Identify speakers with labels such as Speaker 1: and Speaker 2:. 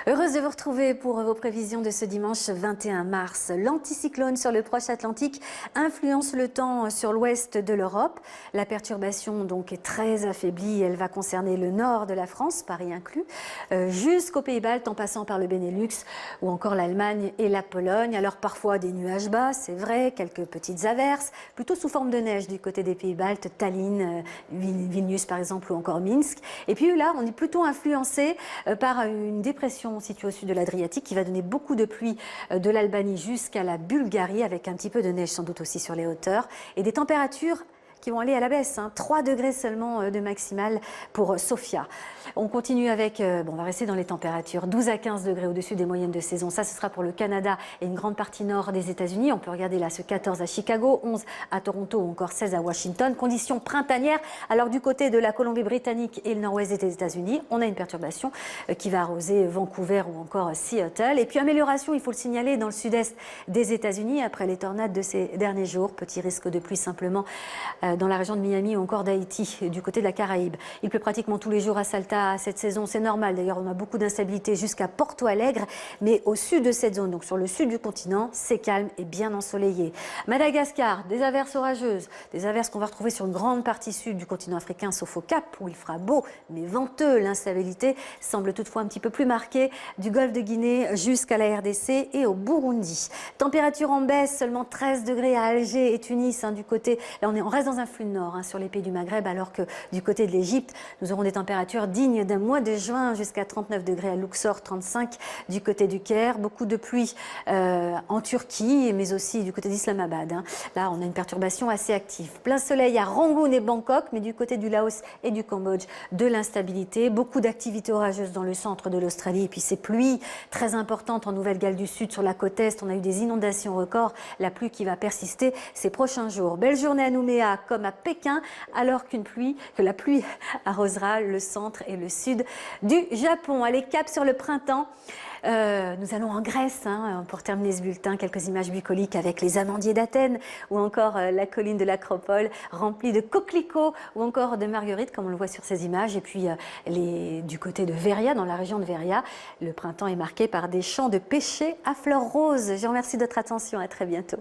Speaker 1: Heureuse de vous retrouver pour vos prévisions de ce dimanche 21 mars. L'anticyclone sur le proche Atlantique influence le temps sur l'ouest de l'Europe. La perturbation donc est très affaiblie. Elle va concerner le nord de la France, Paris inclus, jusqu'aux Pays-Baltes en passant par le Benelux ou encore l'Allemagne et la Pologne. Alors parfois des nuages bas, c'est vrai, quelques petites averses, plutôt sous forme de neige du côté des Pays-Baltes, Tallinn, Vilnius par exemple ou encore Minsk. Et puis là, on est plutôt influencé par une dépression située au sud de l'Adriatique qui va donner beaucoup de pluie de l'Albanie jusqu'à la Bulgarie avec un petit peu de neige sans doute aussi sur les hauteurs et des températures qui vont aller à la baisse, 3 degrés seulement de maximale pour Sofia. On continue avec, on va rester dans les températures, 12 à 15 degrés au-dessus des moyennes de saison. Ça, ce sera pour le Canada et une grande partie nord des États-Unis. On peut regarder là ce 14 à Chicago, 11 à Toronto ou encore 16 à Washington. Conditions printanières. Alors du côté de la Colombie-Britannique et le nord-ouest des États-Unis, on a une perturbation qui va arroser Vancouver ou encore Seattle. Et puis amélioration, il faut le signaler, dans le sud-est des États-Unis après les tornades de ces derniers jours. Petit risque de pluie simplement dans la région de Miami ou encore d'Haïti, du côté de la Caraïbe. Il pleut pratiquement tous les jours à Salta cette saison, c'est normal. D'ailleurs, on a beaucoup d'instabilité jusqu'à Porto Alegre, mais au sud de cette zone, donc sur le sud du continent, c'est calme et bien ensoleillé. Madagascar, des averses orageuses, des averses qu'on va retrouver sur une grande partie sud du continent africain, sauf au Cap, où il fera beau, mais venteux. L'instabilité semble toutefois un petit peu plus marquée du golfe de Guinée jusqu'à la RDC et au Burundi. Température en baisse, seulement 13 degrés à Alger et Tunis, du côté, là on reste dans un flux de nord sur les pays du Maghreb, alors que du côté de l'Égypte, nous aurons des températures dignes d'un mois de juin, jusqu'à 39 degrés à Luxor, 35 du côté du Caire. Beaucoup de pluie en Turquie, mais aussi du côté d'Islamabad. Là, on a une perturbation assez active. Plein soleil à Rangoon et Bangkok, mais du côté du Laos et du Cambodge, de l'instabilité. Beaucoup d'activités orageuses dans le centre de l'Australie. Et puis ces pluies très importantes en Nouvelle-Galles du Sud, sur la côte Est. On a eu des inondations records. La pluie qui va persister ces prochains jours. Belle journée à Nouméa comme à Pékin, alors que la pluie arrosera le centre et le sud du Japon. Allez, cap sur le printemps. Nous allons en Grèce pour terminer ce bulletin. Quelques images bucoliques avec les amandiers d'Athènes ou encore la colline de l'Acropole remplie de coquelicots ou encore de marguerites comme on le voit sur ces images. Et puis du côté de Veria, dans la région de Veria, le printemps est marqué par des champs de pêcher à fleurs roses. Je vous remercie de votre attention. À très bientôt.